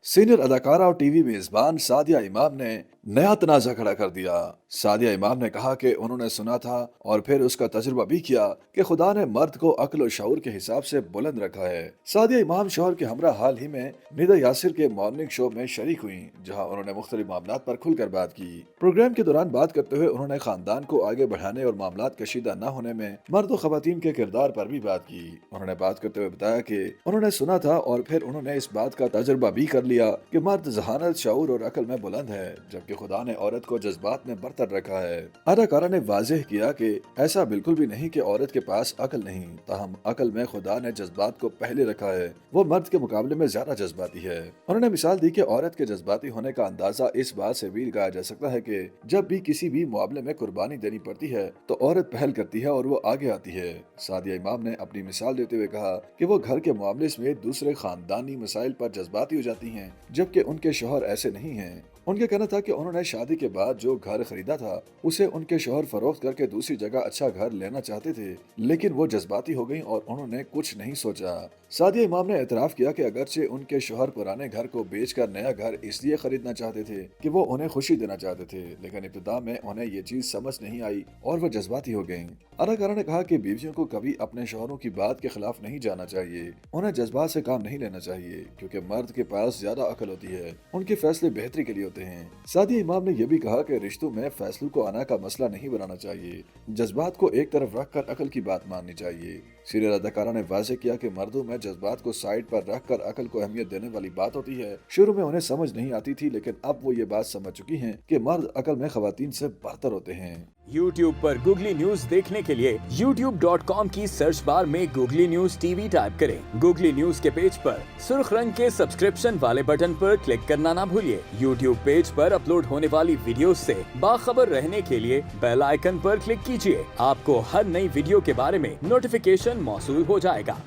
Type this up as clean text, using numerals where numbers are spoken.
Senior अदाकारा और TV मेजबान सादिया इमाम ने नया तनाज़ा खड़ा कर दिया। सादिया इमाम ने कहा कि उन्होंने सुना था और फिर उसका तजुर्बा भी किया कि खुदा ने मर्द को अक्ल और शऊर के हिसाब से बुलंद रखा है। सादिया इमाम शौहर के हमरा हाल ही में निदा यासिर के मॉर्निंग शो में शरीक हुई, जहां उन्होंने मुख्तलिफ मामलात पर खुलकर बात की। प्रोग्राम के दौरान बात करते हुए उन्होंने खानदान को आगे बढ़ाने और मामलात कशीदा न होने में मर्द और खवातीन के किरदार पर भी बात की। उन्होंने बात करते हुए बताया कि उन्होंने सुना था और फिर उन्होंने इस बात का तजुर्बा भी कर लिया कि मर्द जहानत, शऊर और अकल में बुलंद है, जबकि खुदा ने औरत को जज्बात में बरतर रखा है। अदाकारा ने वाज़ेह किया कि ऐसा बिल्कुल भी नहीं कि औरत के पास अकल नहीं, ताहम अकल में खुदा ने जज्बात को पहले रखा है, वो मर्द के मुकाबले में ज्यादा जज्बाती है। उन्होंने मिसाल दी कि औरत के जज्बाती होने का अंदाजा इस बात से भी लगाया जा सकता है कि जब भी किसी भी मामले में कुर्बानी देनी पड़ती है तो औरत पहल करती है और वो आगे आती है। सादिया इमाम ने अपनी मिसाल देते हुए कहा कि वो घर के मामले में दूसरे खानदानी मसाइल पर जज्बाती हो जाती हैं, जबकि उनके शौहर ऐसे नहीं हैं। उनका कहना था कि उन्होंने शादी के बाद जो घर खरीदा था उसे उनके शौहर फरोख्त करके दूसरी जगह अच्छा घर लेना चाहते थे, लेकिन वो जज्बाती हो गईं और उन्होंने कुछ नहीं सोचा। सादिया इमाम ने एतराफ किया कि अगरचे उनके शौहर पुराने घर को बेचकर नया घर इसलिए खरीदना चाहते थे कि वो उन्हें खुशी देना चाहते थे, लेकिन इब्तिदा में उन्हें ये चीज समझ नहीं आई और वो जज्बाती हो गईं। अदाकारा ने कहा कि बीवियों को कभी अपने शौहरों की बात के खिलाफ नहीं जाना चाहिए, उन्हें जज्बात से काम नहीं लेना चाहिए, क्योंकि मर्द के पास ज्यादा अकल होती है, उनके फैसले बेहतरी के लिए होते हैं। सादिया इमाम ने यह भी कहा कि रिश्तों में फैसलों को आना का मसला नहीं बनाना चाहिए, जज्बात को एक तरफ रखकर अकल की बात माननी चाहिए। सीनियर अदाकारा ने वाज़ेह किया कि मर्दों में जज्बात को साइड पर रखकर अकल को अहमियत देने वाली बात होती है। शुरू में उन्हें समझ नहीं आती थी, लेकिन अब वो ये बात समझ चुकी हैं कि मर्द अकल में खवातीन से बरतर होते हैं। YouTube पर गूगली न्यूज देखने के लिए youtube.com की सर्च बार में गूगली न्यूज टीवी टाइप करें। गूगली न्यूज के पेज पर सुर्ख रंग के सब्सक्रिप्शन वाले बटन पर क्लिक करना ना भूलिए। YouTube पेज पर अपलोड होने वाली वीडियोस से बाखबर रहने के लिए बेल आइकन पर क्लिक कीजिए। आपको हर नई वीडियो के बारे में नोटिफिकेशन मौसूल हो जाएगा।